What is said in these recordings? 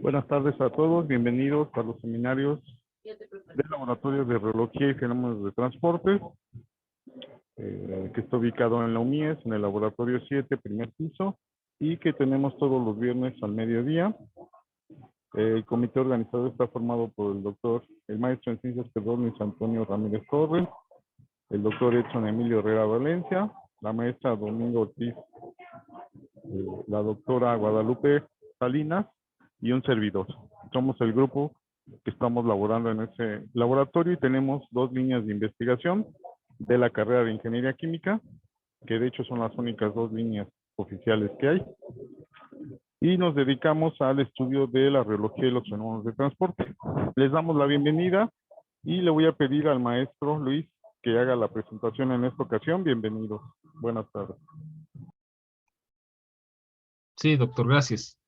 Buenas tardes a todos, bienvenidos a los seminarios del Laboratorio de Radiología y Fenómenos de Transporte, que está ubicado en la UMIES, en el Laboratorio 7, primer piso, y que tenemos todos los viernes al mediodía. El comité organizador está formado por el maestro en Ciencias Pedro Luis Antonio Ramírez Torres, el doctor Edson Emilio Herrera Valencia, la maestra Domingo Ortiz, la doctora Guadalupe Salinas y un servidor. Somos el grupo que estamos laborando en ese laboratorio y tenemos dos líneas de investigación de la carrera de Ingeniería Química, que de hecho son las únicas dos líneas oficiales que hay. Y nos dedicamos al estudio de la radiología y los fenómenos de transporte. Les damos la bienvenida y le voy a pedir al maestro Luis que haga la presentación en esta ocasión. Bienvenidos. Buenas tardes. Sí, doctor, gracias.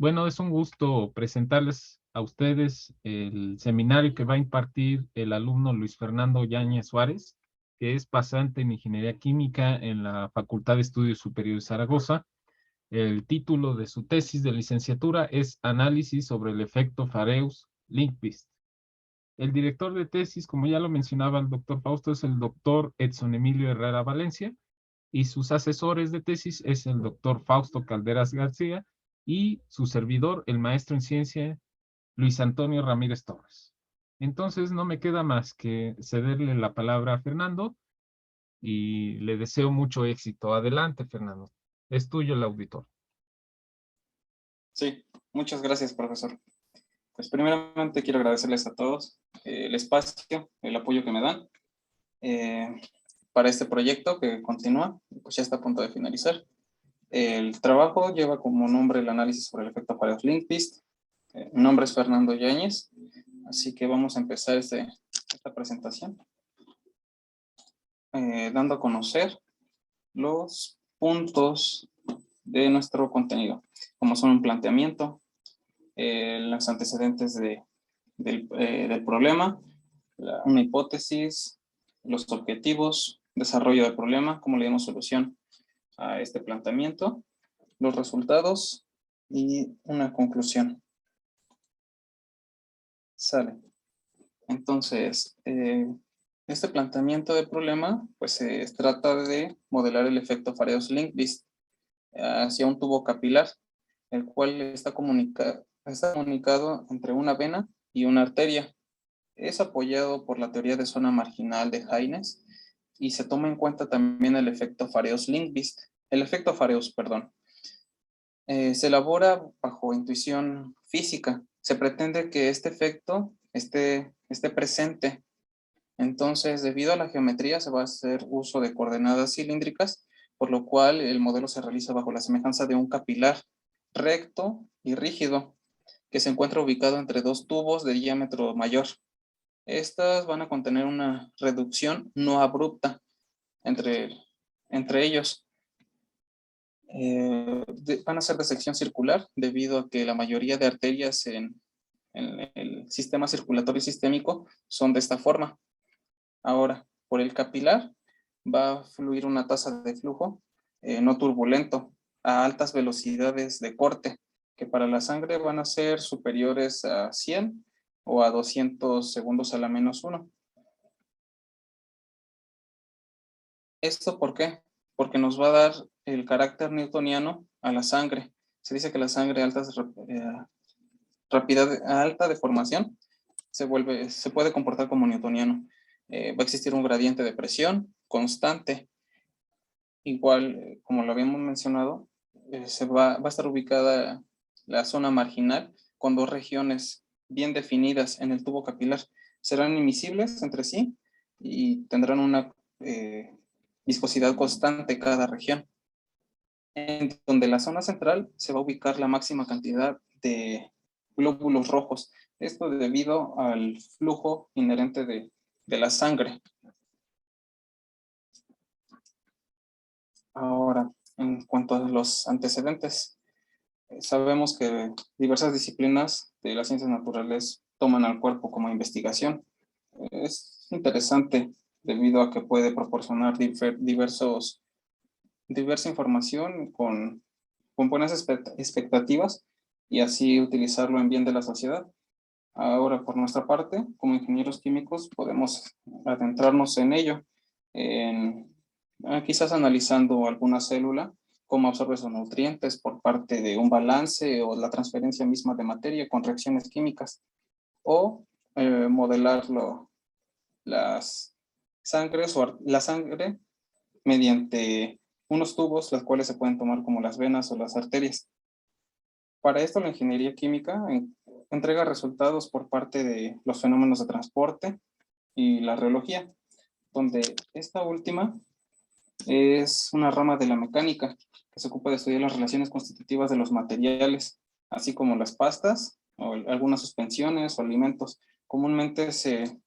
Bueno, es un gusto presentarles a ustedes el seminario que va a impartir el alumno Luis Fernando Yáñez Suárez, que es pasante en Ingeniería Química en la Facultad de Estudios Superiores Zaragoza. El título de su tesis de licenciatura es Análisis sobre el efecto Fareus-Lindqvist. El director de tesis, como ya lo mencionaba el doctor Fausto, es el doctor Edson Emilio Herrera Valencia, y sus asesores de tesis es el doctor Fausto Calderas García y su servidor, el maestro en ciencia Luis Antonio Ramírez Torres. Entonces no me queda más que cederle la palabra a Fernando y le deseo mucho éxito. Adelante, Fernando. Es tuyo el auditor. Sí, muchas gracias, profesor. Pues primeramente quiero agradecerles a todos el espacio, el apoyo que me dan para este proyecto que continúa, pues ya está a punto de finalizar. El trabajo lleva como nombre el análisis sobre el efecto Fareus-Lindqvist. Mi nombre es Fernando Yáñez, así que vamos a empezar esta presentación dando a conocer los puntos de nuestro contenido, como son un planteamiento, los antecedentes del problema, una hipótesis, los objetivos, desarrollo del problema, cómo le damos solución a este planteamiento, los resultados y una conclusión. Sale. Entonces, este planteamiento del problema, pues se trata de modelar el efecto Fareus-Lindqvist hacia un tubo capilar, el cual está comunicado entre una vena y una arteria. Es apoyado por la teoría de zona marginal de Haynes y se toma en cuenta también el efecto Fareus-Lindqvist. El efecto Fareus, perdón. Se elabora bajo intuición física. Se pretende que este efecto esté presente. Entonces, debido a la geometría, se va a hacer uso de coordenadas cilíndricas, por lo cual el modelo se realiza bajo la semejanza de un capilar recto y rígido, que se encuentra ubicado entre dos tubos de diámetro mayor. Estas van a contener una reducción no abrupta entre ellos. Van a ser de sección circular debido a que la mayoría de arterias en el sistema circulatorio sistémico son de esta forma. Ahora, por el capilar va a fluir una tasa de flujo no turbulento a altas velocidades de corte, que para la sangre van a ser superiores a 100 o a 200 segundos a la -1. ¿Esto por qué? Porque nos va a dar el carácter newtoniano a la sangre. Se dice que la sangre a alta deformación se puede comportar como newtoniano. Va a existir un gradiente de presión constante. Igual, como lo habíamos mencionado, va a estar ubicada la zona marginal con dos regiones bien definidas en el tubo capilar. Serán invisibles entre sí y tendrán una viscosidad constante cada región. En donde la zona central se va a ubicar la máxima cantidad de glóbulos rojos. Esto debido al flujo inherente de la sangre. Ahora, en cuanto a los antecedentes, sabemos que diversas disciplinas de las ciencias naturales toman al cuerpo como investigación. Es interesante debido a que puede proporcionar diversa información con buenas expectativas y así utilizarlo en bien de la sociedad. Ahora, por nuestra parte, como ingenieros químicos, podemos adentrarnos en ello, quizás analizando alguna célula, cómo absorbe sus nutrientes por parte de un balance o la transferencia misma de materia con reacciones químicas, o modelarlo, las sangres o la sangre mediante unos tubos, las cuales se pueden tomar como las venas o las arterias. Para esto, la ingeniería química entrega resultados por parte de los fenómenos de transporte y la reología, donde esta última es una rama de la mecánica que se ocupa de estudiar las relaciones constitutivas de los materiales, así como las pastas o algunas suspensiones o alimentos. Comúnmente se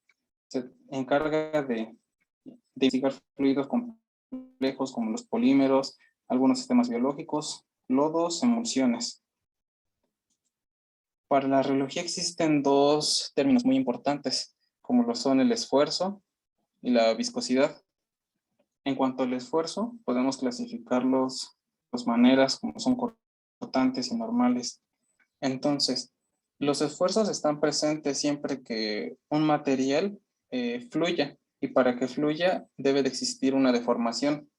encarga de investigar fluidos complejos como los polímeros, algunos sistemas biológicos, lodos, emulsiones. Para la reología existen dos términos muy importantes, como lo son el esfuerzo y la viscosidad. En cuanto al esfuerzo, podemos clasificarlos de dos maneras, como son cortantes y normales. Entonces, los esfuerzos están presentes siempre que un material fluya, y para que fluya debe de existir una deformación.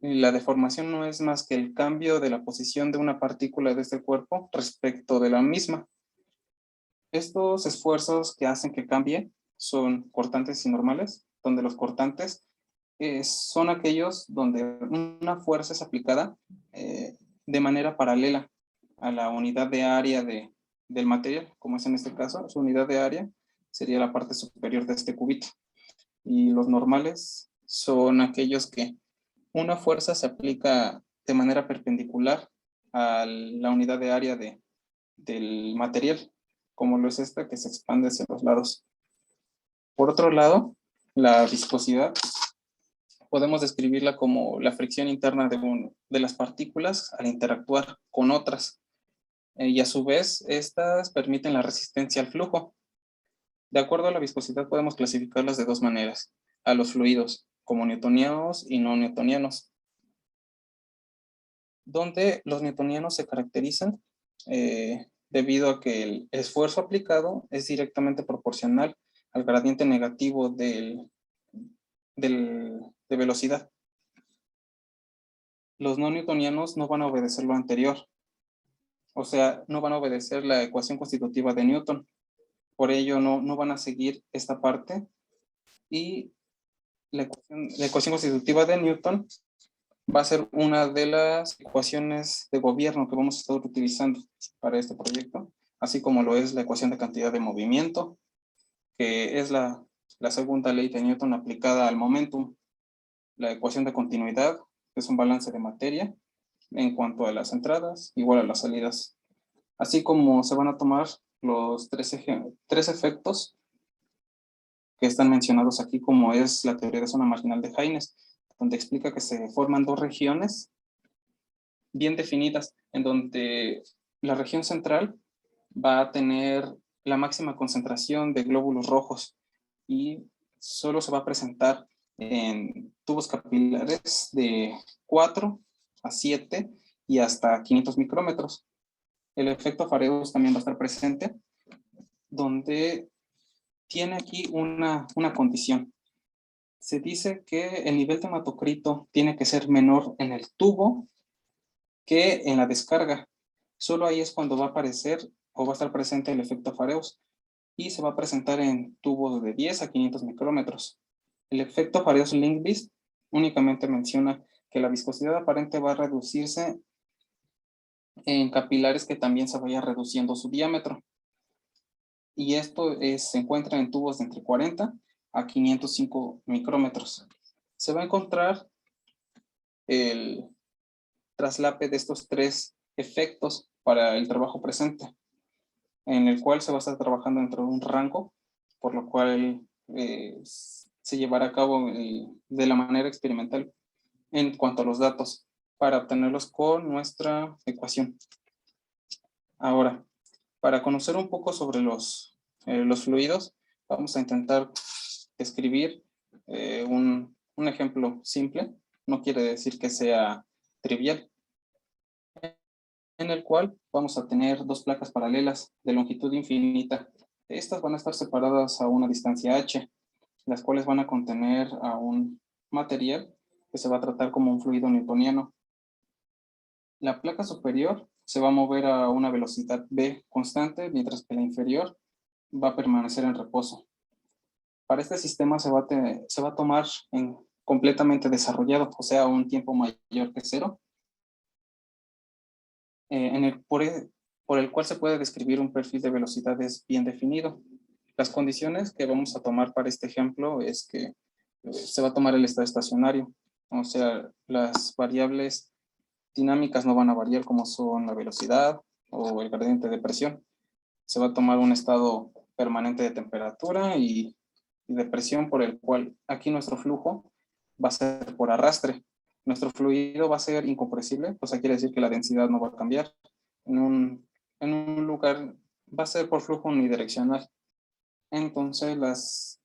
Y la deformación no es más que el cambio de la posición de una partícula de este cuerpo respecto de la misma. Estos esfuerzos que hacen que cambie son cortantes y normales, donde los cortantes son aquellos donde una fuerza es aplicada de manera paralela a la unidad de área del material, como es en este caso. Su unidad de área sería la parte superior de este cubito. Y los normales son aquellos que una fuerza se aplica de manera perpendicular a la unidad de área del material, como lo es esta que se expande hacia los lados. Por otro lado, la viscosidad podemos describirla como la fricción interna de las partículas al interactuar con otras, y a su vez estas permiten la resistencia al flujo. De acuerdo a la viscosidad podemos clasificarlas de dos maneras: a los fluidos como newtonianos y no newtonianos, donde los newtonianos se caracterizan debido a que el esfuerzo aplicado es directamente proporcional al gradiente negativo de velocidad. Los no newtonianos no van a obedecer lo anterior, o sea, no van a obedecer la ecuación constitutiva de Newton. Por ello no van a seguir esta parte, y la ecuación constitutiva de Newton va a ser una de las ecuaciones de gobierno que vamos a estar utilizando para este proyecto, así como lo es la ecuación de cantidad de movimiento, que es la segunda ley de Newton aplicada al momentum, la ecuación de continuidad, que es un balance de materia en cuanto a las entradas, igual a las salidas, así como se van a tomar los tres efectos que están mencionados aquí, como es la teoría de zona marginal de Haynes, donde explica que se forman dos regiones bien definidas, en donde la región central va a tener la máxima concentración de glóbulos rojos y solo se va a presentar en tubos capilares de 4 a 7 y hasta 500 micrómetros. El efecto Fareus también va a estar presente, donde tiene aquí una condición. Se dice que el nivel de hematocrito tiene que ser menor en el tubo que en la descarga. Solo ahí es cuando va a aparecer o va a estar presente el efecto Fareus, y se va a presentar en tubos de 10 a 500 micrómetros. El efecto Fareus-Lindqvist únicamente menciona que la viscosidad aparente va a reducirse en capilares que también se vaya reduciendo su diámetro. Y esto se encuentra en tubos de entre 40 a 505 micrómetros. Se va a encontrar el traslape de estos tres efectos para el trabajo presente, en el cual se va a estar trabajando dentro de un rango, por lo cual se llevará a cabo de la manera experimental en cuanto a los datos, para obtenerlos con nuestra ecuación. Ahora, para conocer un poco sobre los fluidos, vamos a intentar escribir un ejemplo simple. No quiere decir que sea trivial. en el cual vamos a tener dos placas paralelas de longitud infinita. Estas van a estar separadas a una distancia h, las cuales van a contener a un material que se va a tratar como un fluido newtoniano. La placa superior se va a mover a una velocidad v constante, mientras que la inferior va a permanecer en reposo. Para este sistema se va a tomar completamente desarrollado, o sea, un tiempo mayor que 0, por el cual se puede describir un perfil de velocidades bien definido. Las condiciones que vamos a tomar para este ejemplo es que se va a tomar el estado estacionario, o sea, las variables dinámicas no van a variar, como son la velocidad o el gradiente de presión. Se va a tomar un estado permanente de temperatura y de presión, por el cual aquí nuestro flujo va a ser por arrastre. Nuestro fluido va a ser incompresible, o sea, quiere decir que la densidad no va a cambiar. En un lugar va a ser por flujo unidireccional. Entonces las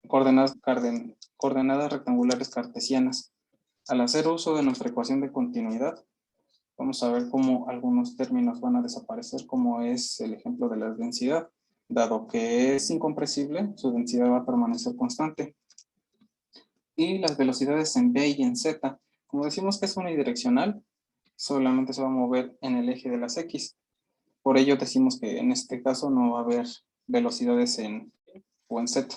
coordenadas rectangulares cartesianas. Al hacer uso de nuestra ecuación de continuidad, vamos a ver cómo algunos términos van a desaparecer, como es el ejemplo de la densidad. Dado que es incompresible, su densidad va a permanecer constante. Y las velocidades en v y en z, como decimos que es unidireccional, solamente se va a mover en el eje de las x. Por ello decimos que en este caso no va a haber velocidades en o en z,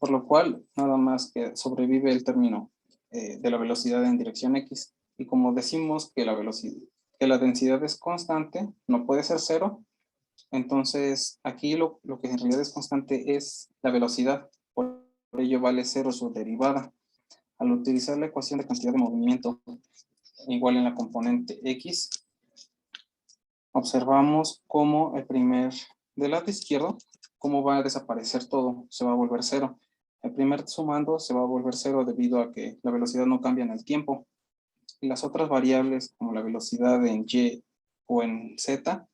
por lo cual nada más que sobrevive el término de la velocidad en dirección x. Y como decimos que la densidad es constante, no puede ser 0, entonces aquí lo que en realidad es constante es la velocidad, por ello vale 0 su derivada. Al utilizar la ecuación de cantidad de movimiento igual en la componente x, observamos cómo del lado izquierdo, cómo va a desaparecer todo, se va a volver 0. El primer sumando se va a volver 0 debido a que la velocidad no cambia en el tiempo. Y las otras variables, como la velocidad en y o en z,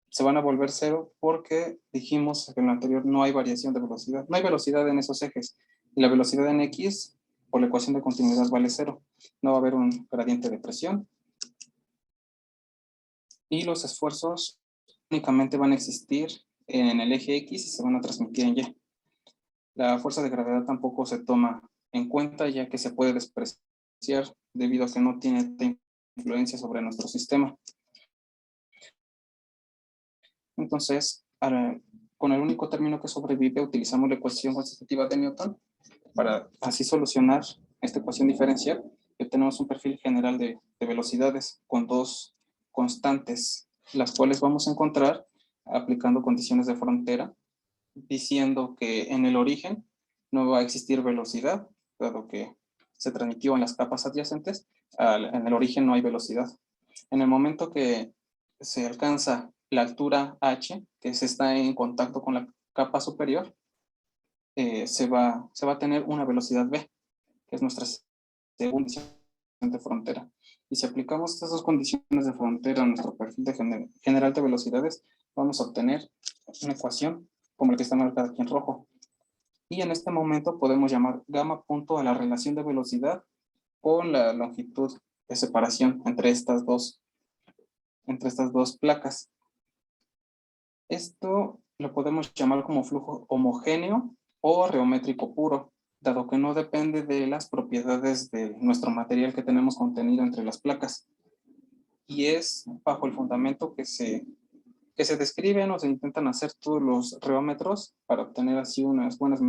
se van a volver 0 porque dijimos que en lo anterior no hay variación de velocidad. No hay velocidad en esos ejes. Y la velocidad en x, por la ecuación de continuidad, vale 0. No va a haber un gradiente de presión. Y los esfuerzos únicamente van a existir en el eje X y se van a transmitir en Y. La fuerza de gravedad tampoco se toma en cuenta, ya que se puede despreciar debido a que no tiene influencia sobre nuestro sistema. Entonces, con el único término que sobrevive, utilizamos la ecuación cuantitativa de Newton para así solucionar esta ecuación diferencial, y obtenemos un perfil general de velocidades con dos constantes, las cuales vamos a encontrar aplicando condiciones de frontera, diciendo que en el origen no va a existir velocidad, dado que se transmitió en las capas adyacentes. En el origen no hay velocidad. En el momento que se alcanza la altura h, que se está en contacto con la capa superior, se va a tener una velocidad v, que es nuestra segunda condición de frontera. Y si aplicamos estas dos condiciones de frontera a nuestro perfil general de velocidades, vamos a obtener una ecuación como la que está marcada aquí en rojo. Y en este momento podemos llamar gamma punto a la relación de velocidad con la longitud de separación entre estas dos placas. Esto lo podemos llamar como flujo homogéneo o reométrico puro, dado que no depende de las propiedades de nuestro material que tenemos contenido entre las placas. Y es bajo el fundamento que se describen o se intentan hacer todos los reómetros para obtener así unas buenas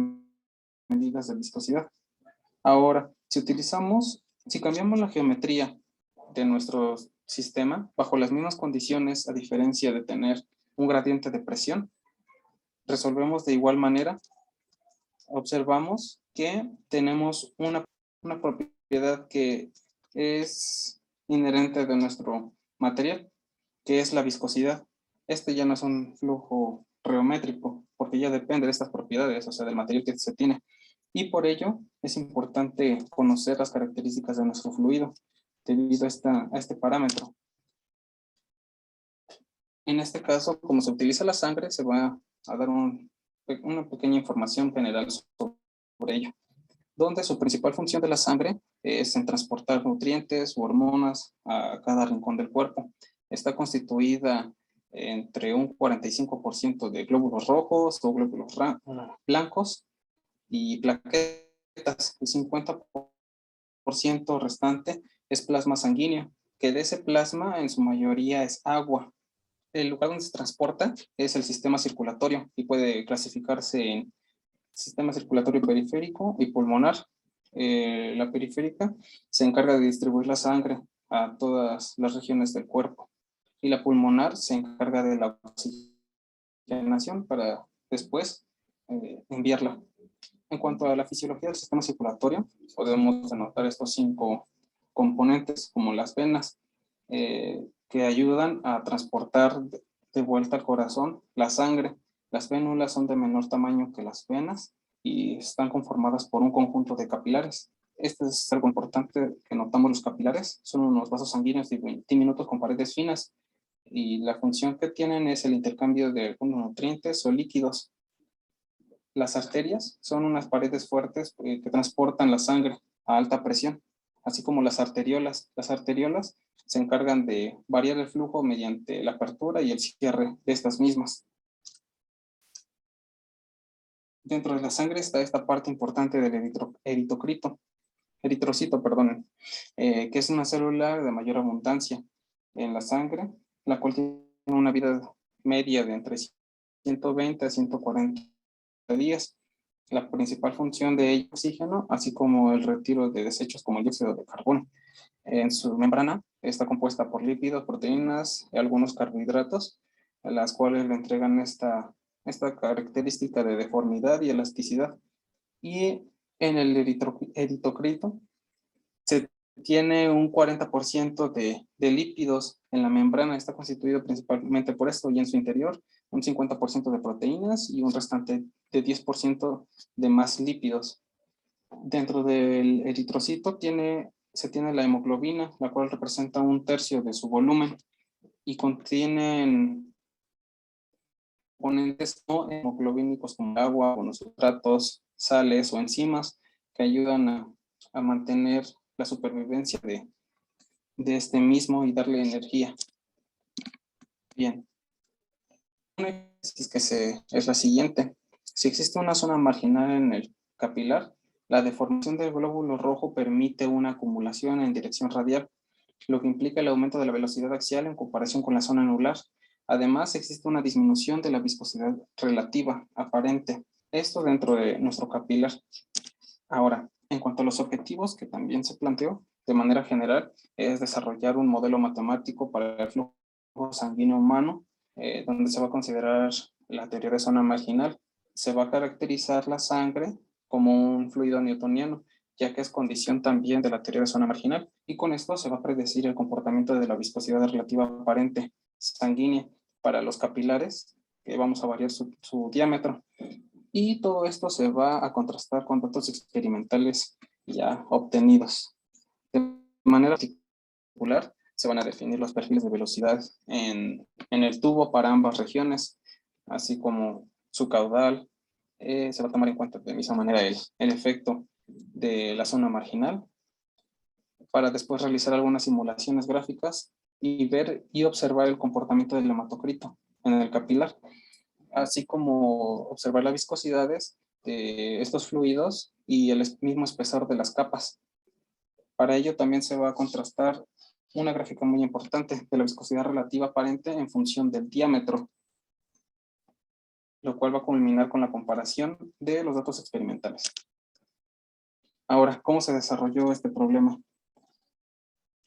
medidas de viscosidad. Ahora, si cambiamos la geometría de nuestro sistema bajo las mismas condiciones, a diferencia de tener un gradiente de presión, resolvemos de igual manera. Observamos que tenemos una propiedad que es inherente de nuestro material, que es la viscosidad. Este ya no es un flujo reométrico, porque ya depende de estas propiedades, o sea, del material que se tiene. Y por ello es importante conocer las características de nuestro fluido debido a este parámetro. En este caso, como se utiliza la sangre, se va a dar una pequeña información general sobre ello, donde su principal función de la sangre es en transportar nutrientes u hormonas a cada rincón del cuerpo. está constituida entre un 45% de glóbulos rojos o glóbulos blancos y plaquetas. El 50% restante es plasma sanguíneo, que de ese plasma en su mayoría es agua. El lugar donde se transporta es el sistema circulatorio y puede clasificarse en sistema circulatorio periférico y pulmonar. La periférica se encarga de distribuir la sangre a todas las regiones del cuerpo y la pulmonar se encarga de la oxigenación para después enviarla. En cuanto a la fisiología del sistema circulatorio, podemos denotar estos 5 componentes como las venas, que ayudan a transportar de vuelta al corazón la sangre. Las vénulas son de menor tamaño que las venas y están conformadas por un conjunto de capilares. Este es algo importante que notamos. Los capilares son unos vasos sanguíneos diminutos con paredes finas y la función que tienen es el intercambio de algunos nutrientes o líquidos. Las arterias son unas paredes fuertes que transportan la sangre a alta presión, así como las arteriolas. Las arteriolas se encargan de variar el flujo mediante la apertura y el cierre de estas mismas. Dentro de la sangre está esta parte importante del eritrocito, que es una célula de mayor abundancia en la sangre, la cual tiene una vida media de entre 120 a 140 días. La principal función de ella es oxígeno, así como el retiro de desechos como el dióxido de carbono. En su membrana está compuesta por lípidos, proteínas y algunos carbohidratos, a las cuales le entregan esta característica de deformidad y elasticidad. Y en el eritrocito se tiene un 40% de lípidos en la membrana, está constituido principalmente por esto, y en su interior un 50% de proteínas y un restante de 10% de más lípidos. Dentro del eritrocito se tiene la hemoglobina, la cual representa 1/3 de su volumen y contienen componentes no hemoglobínicos como agua, monosubstratos, sales o enzimas que ayudan a mantener la supervivencia de este mismo y darle energía. Bien. Una hipótesis que es la siguiente. Si existe una zona marginal en el capilar, la deformación del glóbulo rojo permite una acumulación en dirección radial, lo que implica el aumento de la velocidad axial en comparación con la zona anular. Además, existe una disminución de la viscosidad relativa aparente. Esto dentro de nuestro capilar. Ahora, en cuanto a los objetivos que también se planteó, de manera general, es desarrollar un modelo matemático para el flujo sanguíneo humano, donde se va a considerar la teoría de zona marginal. Se va a caracterizar la sangre como un fluido newtoniano, ya que es condición también de la teoría de zona marginal, y con esto se va a predecir el comportamiento de la viscosidad relativa aparente sanguínea para los capilares, que vamos a variar su diámetro. Y todo esto se va a contrastar con datos experimentales ya obtenidos. De manera particular, se van a definir los perfiles de velocidad en el tubo para ambas regiones, así como su caudal. Se va a tomar en cuenta de misma manera el efecto de la zona marginal, para después realizar algunas simulaciones gráficas y ver y observar el comportamiento del hematocrito en el capilar, así como observar las viscosidades de estos fluidos y el mismo espesor de las capas. Para ello también se va a contrastar una gráfica muy importante de la viscosidad relativa aparente en función del diámetro, lo cual va a culminar con la comparación de los datos experimentales. Ahora, ¿cómo se desarrolló este problema?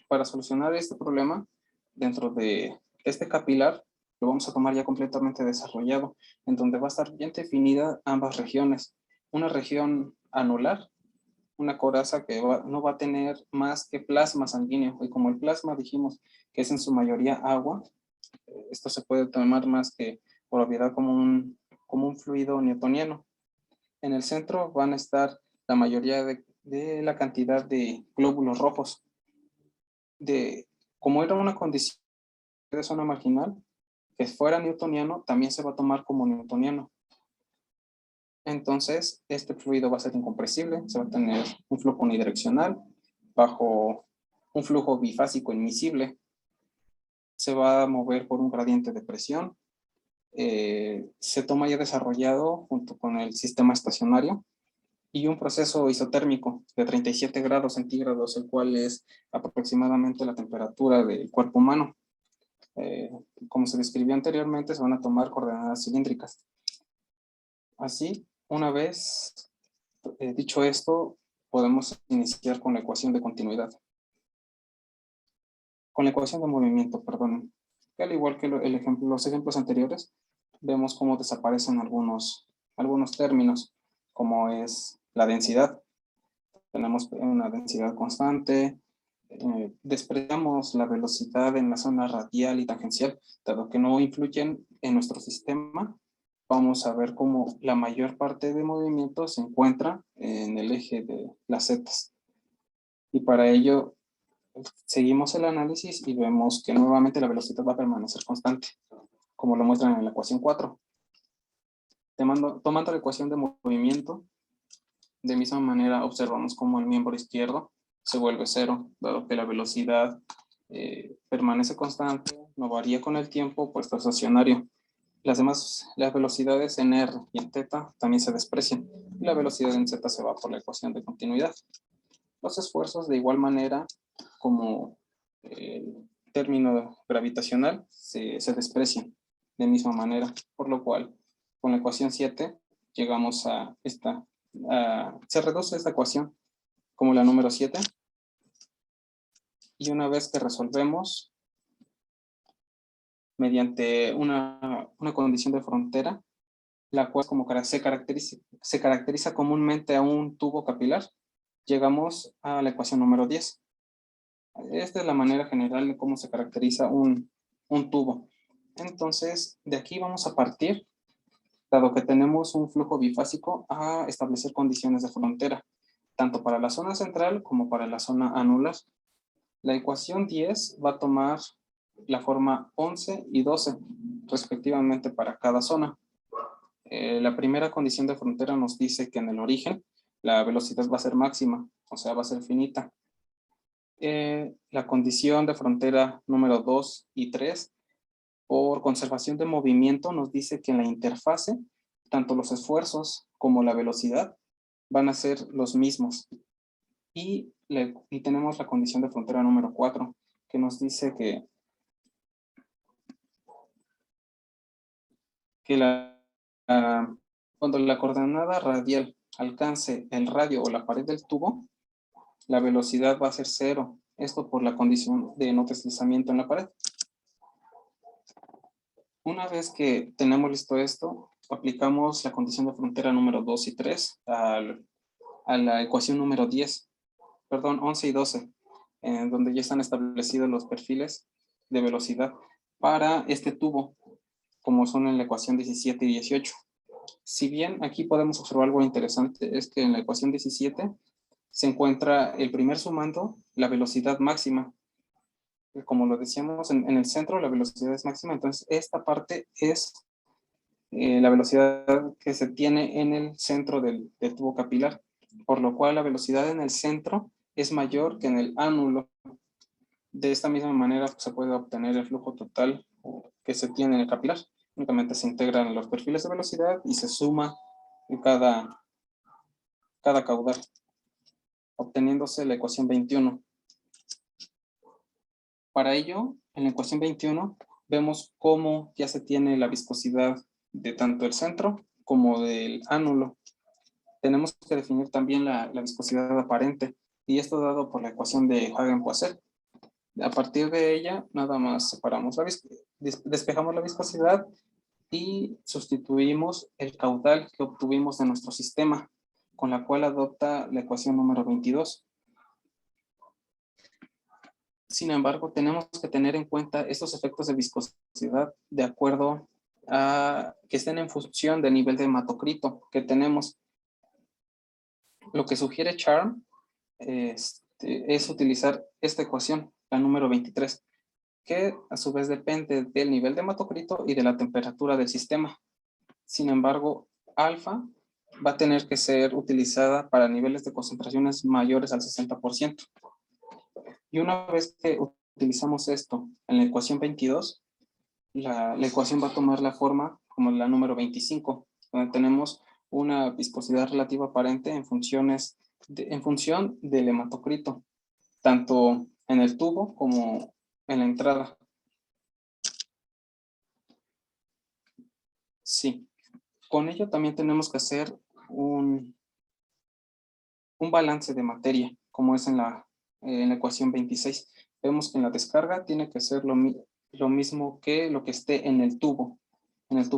Para solucionar este problema, dentro de este capilar, lo vamos a tomar ya completamente desarrollado, en donde va a estar bien definida ambas regiones. Una región anular, una coraza que no va a tener más que plasma sanguíneo, y como el plasma dijimos que es en su mayoría agua, esto se puede tomar más que por obviedad como un fluido newtoniano. En el centro van a estar la mayoría de la cantidad de glóbulos rojos. Como era una condición de zona marginal, que fuera newtoniano, también se va a tomar como newtoniano. Entonces, este fluido va a ser incompresible, se va a tener un flujo unidireccional bajo un flujo bifásico inmisible, se va a mover por un gradiente de presión. Se toma ya desarrollado junto con el sistema estacionario y un proceso isotérmico de 37 grados centígrados, el cual es aproximadamente la temperatura del cuerpo humano. Como se describió anteriormente, se van a tomar coordenadas cilíndricas. Así, una vez dicho esto, podemos iniciar con la ecuación de continuidad. Con la ecuación de movimiento, perdón. Al igual que los ejemplos anteriores, vemos cómo desaparecen algunos términos, como es la densidad. Tenemos una densidad constante. Despreciamos la velocidad en la zona radial y tangencial, dado que no influyen en nuestro sistema. Vamos a ver cómo la mayor parte de movimiento se encuentra en el eje de las zetas. Y para ello, seguimos el análisis y vemos que nuevamente la velocidad va a permanecer constante, como lo muestran en la ecuación 4. Tomando la ecuación de movimiento, de misma manera observamos cómo el miembro izquierdo se vuelve cero, dado que la velocidad permanece constante, no varía con el tiempo, pues está estacionario. Las velocidades en R y en θ también se desprecian, y la velocidad en Z se va por la ecuación de continuidad. Los esfuerzos, de igual manera, como el término gravitacional, se desprecian de misma manera, por lo cual, con la ecuación 7, llegamos a esta. Se reduce esta ecuación como la número 7, y una vez que resolvemos mediante una condición de frontera, la cual se caracteriza comúnmente a un tubo capilar, llegamos a la ecuación número 10. Esta es la manera general de cómo se caracteriza un tubo. Entonces, de aquí vamos a partir, dado que tenemos un flujo bifásico, a establecer condiciones de frontera, tanto para la zona central como para la zona anular. La ecuación 10 va a tomar la forma 11 y 12, respectivamente para cada zona. La primera condición de frontera nos dice que en el origen la velocidad va a ser máxima, o sea, va a ser finita. La condición de frontera número 2 y 3, por conservación de movimiento, nos dice que en la interfase, tanto los esfuerzos como la velocidad van a ser los mismos. Y tenemos la condición de frontera número 4, que nos dice que cuando la coordenada radial alcance el radio o la pared del tubo, la velocidad va a ser 0. Esto por la condición de no deslizamiento en la pared. Una vez que tenemos listo esto, aplicamos la condición de frontera número 2 y 3 a la ecuación número 10, perdón, 11 y 12, en donde ya están establecidos los perfiles de velocidad para este tubo, como son en la ecuación 17 y 18. Si bien aquí podemos observar algo interesante, es que en la ecuación 17 se encuentra el primer sumando la velocidad máxima. Como lo decíamos, en el centro la velocidad es máxima, entonces esta parte es la velocidad que se tiene en el centro del tubo capilar, por lo cual la velocidad en el centro es mayor que en el ánulo. De esta misma manera se puede obtener el flujo total que se tiene en el capilar. Únicamente se integran los perfiles de velocidad y se suma en cada caudal, obteniéndose la ecuación 21. Para ello, en la ecuación 21, vemos cómo ya se tiene la viscosidad de tanto el centro como del ánulo. Tenemos que definir también la viscosidad aparente, y esto dado por la ecuación de Hagen-Poiseuille. A partir de ella, nada más separamos despejamos la viscosidad y sustituimos el caudal que obtuvimos de nuestro sistema, con la cual adopta la ecuación número 22. Sin embargo, tenemos que tener en cuenta estos efectos de viscosidad de acuerdo a que estén en función del nivel de hematocrito que tenemos. Lo que sugiere Charm es utilizar esta ecuación, la número 23, que a su vez depende del nivel de hematocrito y de la temperatura del sistema. Sin embargo, alfa va a tener que ser utilizada para niveles de concentraciones mayores al 60%. Y una vez que utilizamos esto en la ecuación 22, la ecuación va a tomar la forma como la número 25, donde tenemos una viscosidad relativa aparente en función del hematocrito, tanto en el tubo como en la entrada. Sí, con ello también tenemos que hacer un balance de materia, como es en la ecuación 26. Vemos que en la descarga tiene que ser lo mismo que lo que esté en el tubo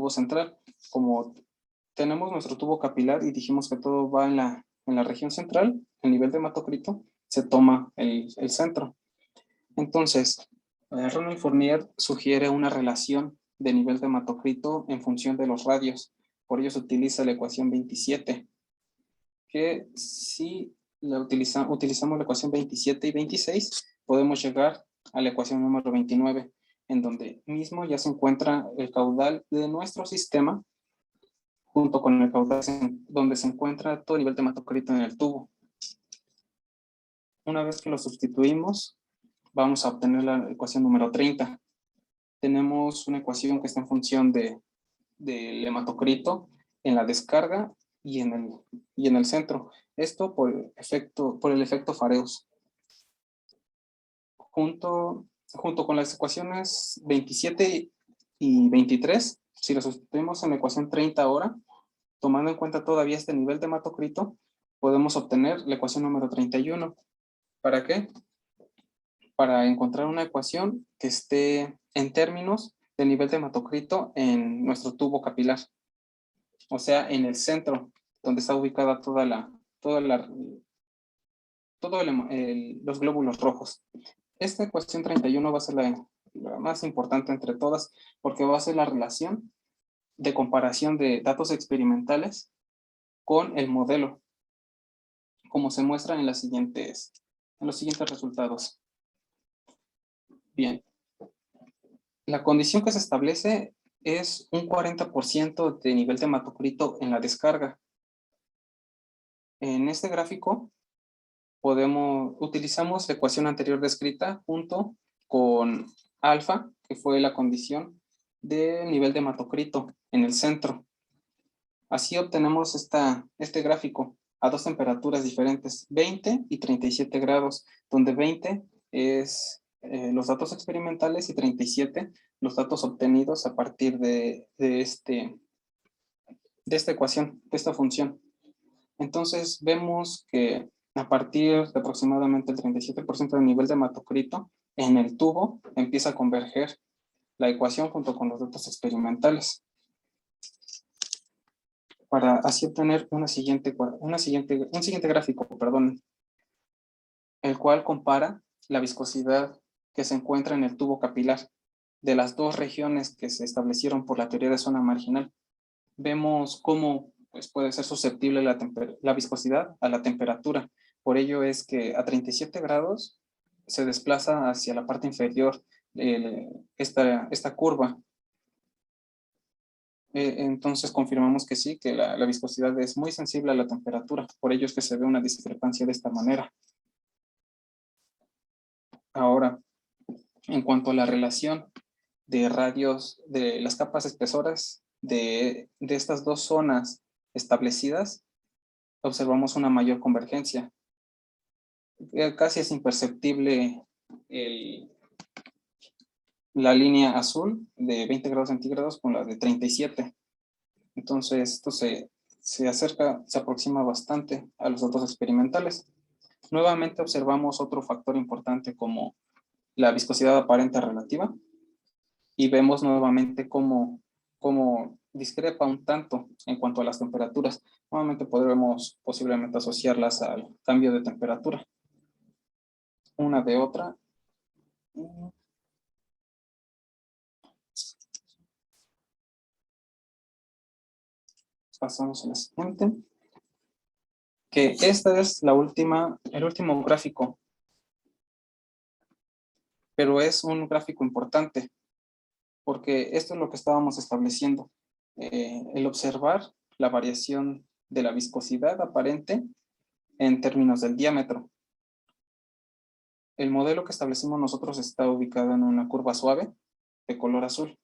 central. Como tenemos nuestro tubo capilar y dijimos que todo va en la región central, el nivel de hematocrito, se toma el centro. Entonces, Ronald Fournier sugiere una relación de nivel de hematocrito en función de los radios. Por ello se utiliza la ecuación 27, que si utilizamos la ecuación 27 y 26, podemos llegar a la ecuación número 29, en donde mismo ya se encuentra el caudal de nuestro sistema, junto con el caudal donde se encuentra todo el nivel de hematocrito en el tubo. Una vez que lo sustituimos, vamos a obtener la ecuación número 30. Tenemos una ecuación que está en función del hematocrito en la descarga y en el centro. Esto por el efecto Fareus. Junto con las ecuaciones 27 y 23, si lo sustituimos en la ecuación 30 ahora, tomando en cuenta todavía este nivel de hematocrito, podemos obtener la ecuación número 31. ¿Para qué? Para encontrar una ecuación que esté en términos del nivel de hematocrito en nuestro tubo capilar. O sea, en el centro, donde está ubicada los glóbulos rojos. Esta ecuación 31 va a ser la más importante entre todas, porque va a ser la relación de comparación de datos experimentales con el modelo, como se muestra en los siguientes resultados. Bien. La condición que se establece es un 40% de nivel de hematocrito en la descarga. En este gráfico utilizamos la ecuación anterior descrita junto con alfa, que fue la condición de nivel de hematocrito en el centro. Así obtenemos este gráfico a dos temperaturas diferentes, 20 y 37 grados, donde 20 es los datos experimentales y 37 los datos obtenidos a partir de esta ecuación, de esta función. Entonces vemos que a partir de aproximadamente el 37% del nivel de hematocrito en el tubo empieza a converger la ecuación junto con los datos experimentales, para así obtener un siguiente gráfico, el cual compara la viscosidad que se encuentra en el tubo capilar de las dos regiones que se establecieron por la teoría de zona marginal. Vemos cómo puede ser susceptible la viscosidad a la temperatura. Por ello es que a 37 grados se desplaza hacia la parte inferior esta curva. Entonces confirmamos que sí, que la viscosidad es muy sensible a la temperatura. Por ello es que se ve una discrepancia de esta manera. Ahora, en cuanto a la relación de radios de las capas espesoras de estas dos zonas establecidas, observamos una mayor convergencia. Casi es imperceptible la línea azul de 20 grados centígrados con la de 37. Entonces, esto se aproxima bastante a los datos experimentales. Nuevamente observamos otro factor importante como la viscosidad aparente relativa, y vemos nuevamente cómo discrepa un tanto en cuanto a las temperaturas. Nuevamente podremos posiblemente asociarlas al cambio de temperatura una de otra. Pasamos a la siguiente, que esta es el último gráfico, pero es un gráfico importante, porque esto es lo que estábamos estableciendo, el observar la variación de la viscosidad aparente en términos del diámetro. El modelo que establecimos nosotros está ubicado en una curva suave de color azul.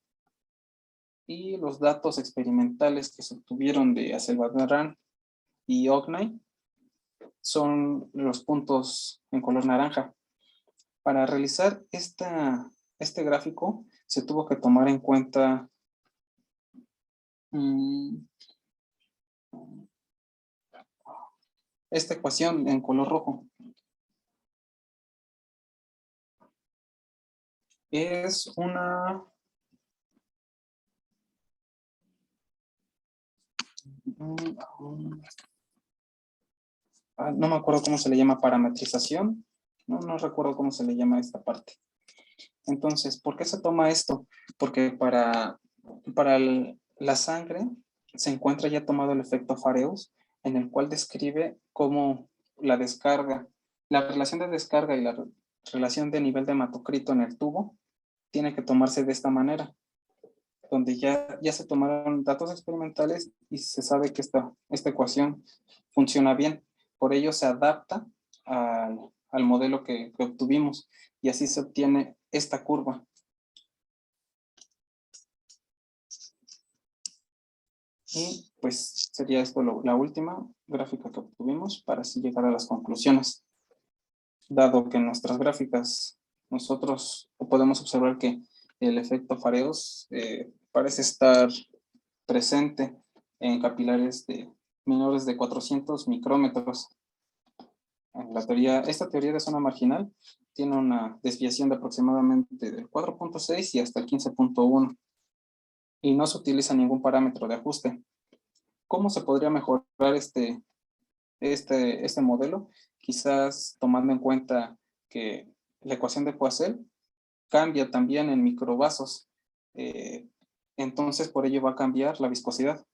Y los datos experimentales que se obtuvieron de Azerbaiyán y Ognai son los puntos en color naranja. Para realizar este gráfico se tuvo que tomar en cuenta esta ecuación en color rojo. Es una... no me acuerdo cómo se le llama, parametrización. No recuerdo cómo se le llama esta parte. Entonces, ¿por qué se toma esto? Porque para la sangre se encuentra ya tomado el efecto Fareus, en el cual describe cómo la descarga, la relación de descarga y la relación de nivel de hematocrito en el tubo tiene que tomarse de esta manera, donde ya se tomaron datos experimentales y se sabe que esta ecuación funciona bien. Por ello se adapta al modelo que obtuvimos y así se obtiene esta curva. Y pues sería esto la última gráfica que obtuvimos para así llegar a las conclusiones. Dado que en nuestras gráficas nosotros podemos observar que el efecto Fareus parece estar presente en capilares menores de 400 micrómetros. En esta teoría de zona marginal tiene una desviación de aproximadamente del 4.6 y hasta el 15.1 y no se utiliza ningún parámetro de ajuste. ¿Cómo se podría mejorar este modelo? Quizás tomando en cuenta que la ecuación de Poiseuille cambia también en microvasos. Entonces, por ello va a cambiar la viscosidad.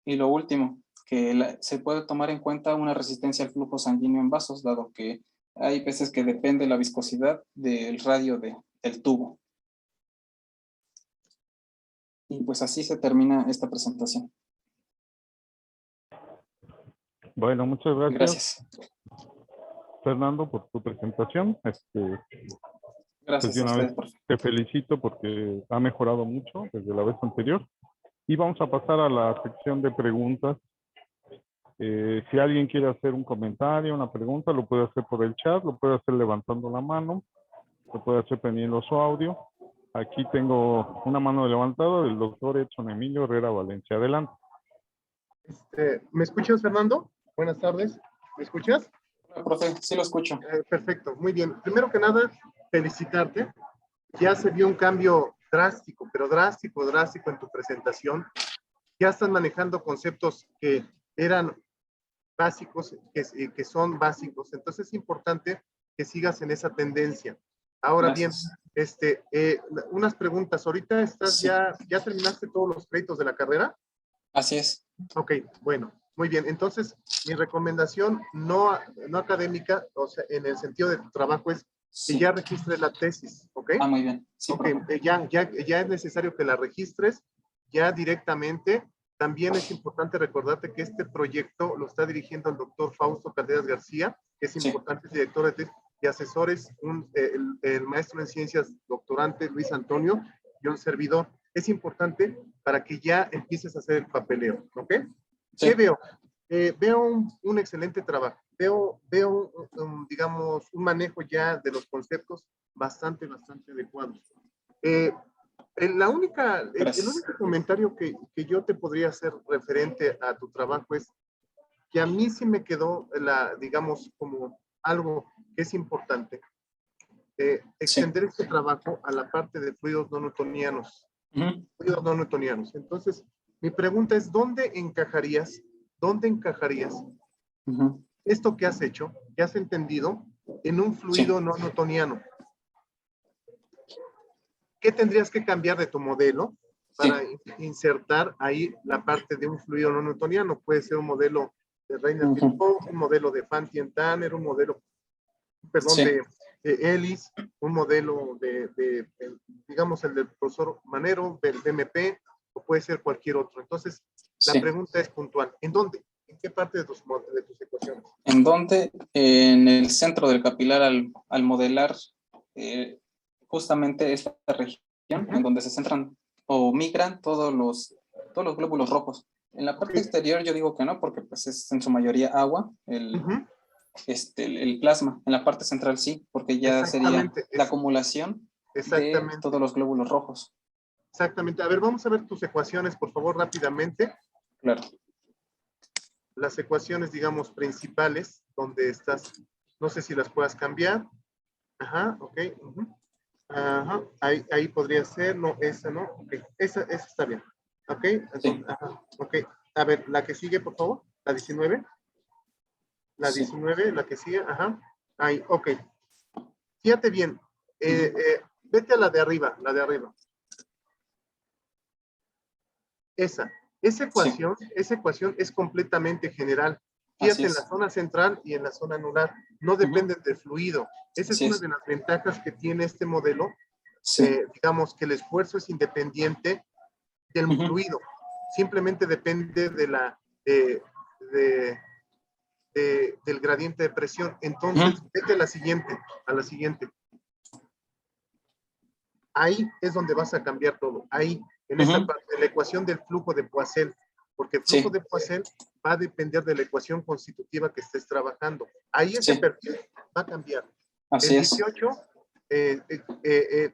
Y lo último, que se puede tomar en cuenta una resistencia al flujo sanguíneo en vasos, dado que hay veces que depende la viscosidad del radio del tubo. Y pues así se termina esta presentación. Bueno, muchas gracias. Gracias. Fernando, por tu presentación. Gracias Pues de a una ustedes, vez por favor. te felicito porque ha mejorado mucho desde la vez anterior. Y vamos a pasar a la sección de preguntas. Si alguien quiere hacer un comentario, una pregunta, lo puede hacer por el chat, lo puede hacer levantando la mano, lo puede hacer prendiendo su audio. Aquí tengo una mano levantada del doctor Edson Emilio Herrera Valencia. Adelante. ¿Me escuchas, Fernando? Buenas tardes. ¿Me escuchas? Hola, profe, sí lo escucho. Perfecto, muy bien. Primero que nada, felicitarte. Ya se vio un cambio drástico, pero drástico en tu presentación. Ya estás manejando conceptos que eran básicos, que son básicos. Entonces es importante que sigas en esa tendencia. Ahora Gracias. bien, unas preguntas. Ahorita estás Sí. ya terminaste todos los créditos de la carrera. Así es. Ok, bueno, muy bien. Entonces, mi recomendación no académica, o sea, en el sentido de tu trabajo es que Sí. ya registres la tesis, ¿ok? Ah, muy bien. Sí, ok, ya es necesario que la registres ya directamente. También es importante recordarte que este proyecto lo está dirigiendo el doctor Fausto Calderas García, que es importante, es director de tesis y asesores, el maestro en ciencias doctorante Luis Antonio y un servidor. Es importante para que ya empieces a hacer el papeleo, ¿ok? Sí. ¿Qué veo? Veo un excelente trabajo. Veo digamos, un manejo ya de los conceptos bastante adecuado. El único comentario que yo te podría hacer referente a tu trabajo es que a mí sí me quedó, digamos, como algo que es importante. Extender este trabajo a la parte de fluidos no newtonianos. Fluidos no newtonianos. Entonces, mi pregunta es, ¿dónde encajarías esto que has hecho, que has entendido, en un fluido no newtoniano? ¿Qué tendrías que cambiar de tu modelo para insertar ahí la parte de un fluido no newtoniano? Puede ser un modelo de Reiner-Filipov, un modelo de Fanti-Tanner, un modelo, perdón, de Ellis, un modelo digamos, el del profesor Manero, del BMP, o puede ser cualquier otro. Entonces, la pregunta es puntual. ¿En dónde ¿En qué parte de tus ecuaciones? ¿En dónde? En el centro del capilar al modelar justamente esta región en donde se centran o migran todos los glóbulos rojos. En la parte exterior yo digo que no, porque pues es en su mayoría agua, el plasma. En la parte central sí, porque ya sería la acumulación de todos los glóbulos rojos. Exactamente. A ver, vamos a ver tus ecuaciones, por favor, rápidamente. Claro. Las ecuaciones, digamos, principales, donde estás, no sé si las puedas cambiar. Ajá, ok. Ajá, ahí podría ser, no, esa no, ok. Esa está bien. Ok, entonces, Sí. ajá, ok. A ver, la que sigue, por favor, la 19. La 19, la que sigue, ajá. Ahí, ok. Fíjate bien, vete a la de arriba, Esa ecuación es completamente general. Fíjate en la zona central y en la zona anular. No dependen del fluido. Esa es una de las ventajas que tiene este modelo. Digamos que el esfuerzo es independiente del fluido. Simplemente depende de del gradiente de presión. Entonces, vete a la siguiente. Ahí es donde vas a cambiar todo. Ahí, en esta parte, la ecuación del flujo de Poiseuille. Porque el flujo de Poiseuille va a depender de la ecuación constitutiva que estés trabajando. Ahí ese perfil va a cambiar. Así el 18,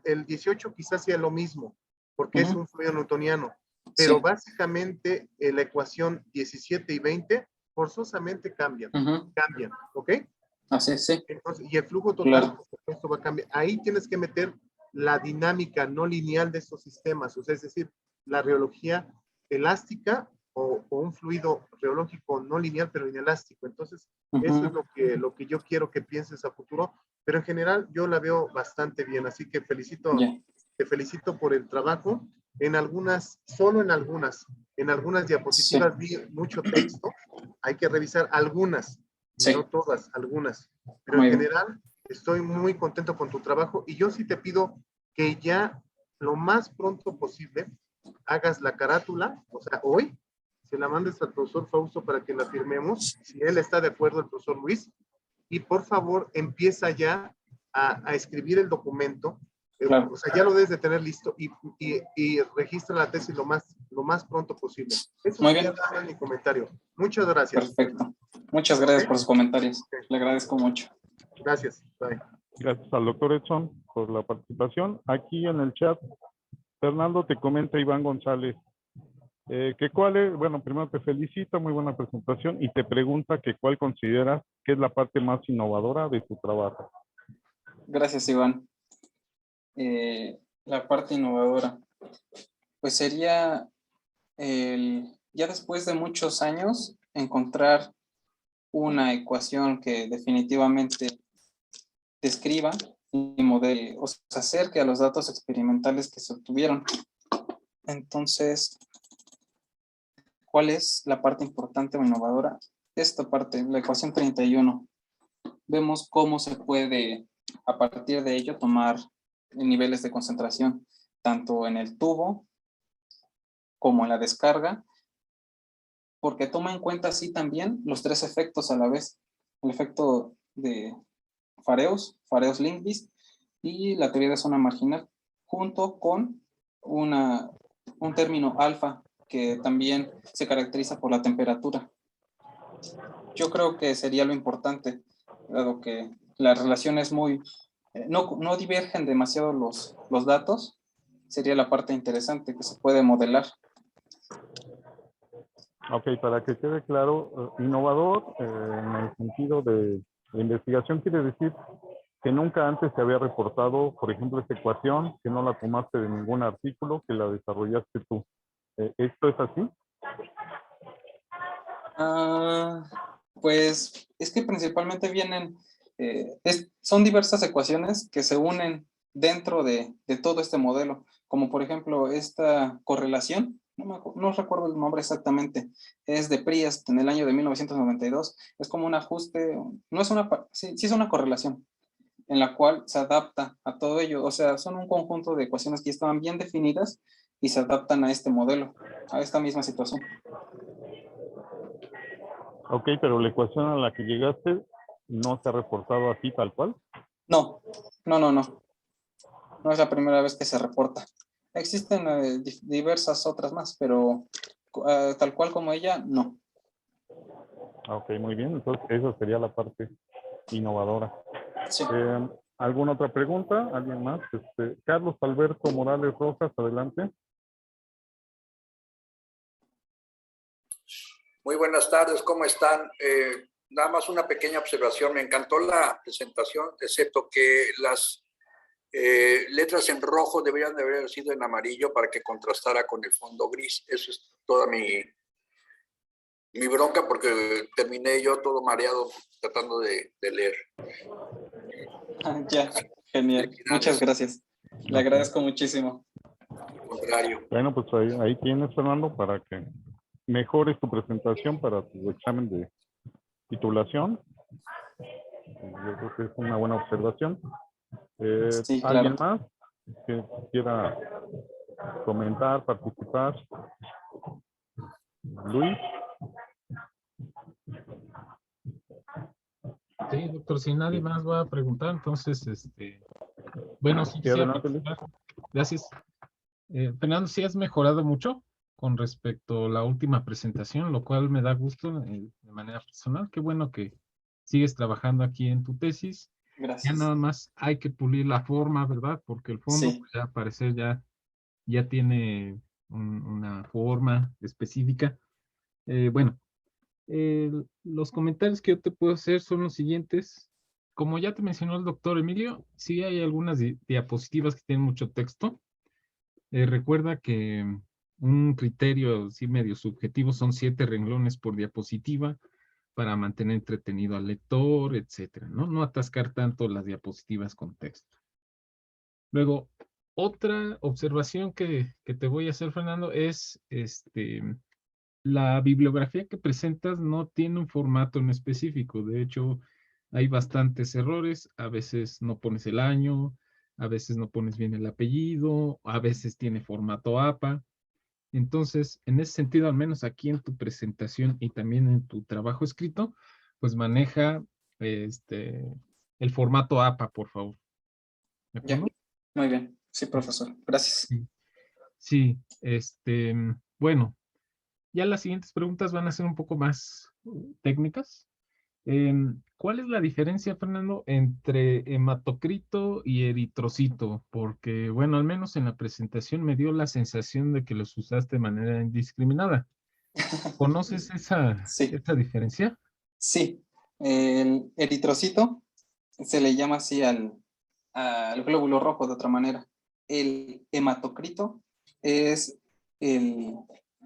el 18 quizás sea lo mismo, porque es un fluido newtoniano. Pero básicamente la ecuación 17 y 20 forzosamente cambian. Cambian, ¿ok? Así es, sí. Entonces, y el flujo total, por supuesto, va a cambiar. Ahí tienes que meter la dinámica no lineal de estos sistemas, o sea, es decir, la reología elástica o un fluido reológico no lineal, pero inelástico. Entonces, eso es lo que yo quiero que pienses a futuro, pero en general yo la veo bastante bien, así que te felicito por el trabajo. Solo en algunas diapositivas vi mucho texto, hay que revisar algunas, no todas, algunas, pero en general estoy muy contento con tu trabajo y yo sí te pido que ya lo más pronto posible hagas la carátula, o sea, hoy, se la mandes al profesor Fausto para que la firmemos, si él está de acuerdo, el profesor Luis, y por favor empieza ya a escribir el documento, o sea, ya lo debes de tener listo y registra la tesis lo más pronto posible. Eso sería mi comentario. Muchas gracias. Perfecto. Muchas gracias por sus comentarios. Le agradezco mucho. Gracias. Bye. Gracias al doctor Edson por la participación. Aquí en el chat, Fernando te comenta Iván González, que cuál es, bueno, primero te felicita, muy buena presentación, y te pregunta que cuál consideras que es la parte más innovadora de tu trabajo. Gracias, Iván. La parte innovadora, pues sería ya después de muchos años encontrar una ecuación que definitivamente describa y modele o se acerque a los datos experimentales que se obtuvieron. Entonces, ¿cuál es la parte importante o innovadora? Esta parte, la ecuación 31. Vemos cómo se puede, a partir de ello, tomar niveles de concentración, tanto en el tubo como en la descarga, porque toma en cuenta así también los tres efectos a la vez. El efecto de Fareus-Lindqvist y la teoría de zona marginal, junto con un término alfa que también se caracteriza por la temperatura. Yo creo que sería lo importante, dado que la relación es muy... no divergen demasiado los datos, sería la parte interesante que se puede modelar. Ok, para que quede claro, innovador en el sentido de investigación quiere decir que nunca antes se había reportado, por ejemplo, esta ecuación, que no la tomaste de ningún artículo, que la desarrollaste tú. ¿Esto es así? Pues es que principalmente vienen, son diversas ecuaciones que se unen dentro de todo este modelo, como por ejemplo esta correlación, no recuerdo el nombre exactamente, es de Priest en el año de 1992, es como un ajuste, no es sí es una correlación, en la cual se adapta a todo ello, o sea, son un conjunto de ecuaciones que estaban bien definidas y se adaptan a este modelo, a esta misma situación. Ok, pero la ecuación a la que llegaste no se ha reportado así tal cual. No, no, no, no. No es la primera vez que se reporta. Existen diversas otras más, pero tal cual como ella, no. Ok, muy bien. Entonces, esa sería la parte innovadora. Sí. ¿Alguna otra pregunta? ¿Alguien más? Carlos Alberto Morales Rojas, adelante. Muy buenas tardes, ¿cómo están? Nada más una pequeña observación. Me encantó la presentación, excepto que las letras en rojo deberían de haber sido en amarillo para que contrastara con el fondo gris. Eso es toda mi bronca, porque terminé yo todo mareado tratando de leer. Ya, genial. Muchas gracias. Le agradezco muchísimo. Al contrario. Bueno, pues ahí tienes, Fernando, para que mejores tu presentación para tu examen de titulación. Yo creo que es una buena observación. Sí, ¿Alguien claro. más que quiera comentar, participar? Luis. Sí, doctor, si nadie más va a preguntar, entonces, bueno, sí Sí, quisiera adelante, Luis. participar. Gracias. Fernando, sí has mejorado mucho con respecto a la última presentación, lo cual me da gusto de manera personal. Qué bueno que sigues trabajando aquí en tu tesis. Ya Gracias. nada más hay que pulir la forma, ¿verdad? Porque el fondo, Sí. pues, ya al parecer ya tiene una forma específica. Bueno, los comentarios que yo te puedo hacer son los siguientes. Como ya te mencionó el doctor Emilio, sí hay algunas diapositivas que tienen mucho texto. Recuerda que un criterio sí medio subjetivo son 7 renglones por diapositiva para mantener entretenido al lector, etcétera, ¿no? No atascar tanto las diapositivas con texto. Luego, otra observación que te voy a hacer, Fernando, es la bibliografía que presentas no tiene un formato en específico. De hecho, hay bastantes errores. A veces no pones el año, a veces no pones bien el apellido, a veces tiene formato APA. Entonces, en ese sentido, al menos aquí en tu presentación y también en tu trabajo escrito, pues maneja el formato APA, por favor. ¿De Ya. acuerdo? Muy bien. Sí, profesor. Gracias. Sí, sí, bueno, ya las siguientes preguntas van a ser un poco más técnicas. ¿Cuál es la diferencia, Fernando, entre hematocrito y eritrocito? Porque, bueno, al menos en la presentación me dio la sensación de que los usaste de manera indiscriminada. ¿Conoces Sí, esa diferencia? sí. El eritrocito se le llama así al glóbulo rojo de otra manera. El hematocrito es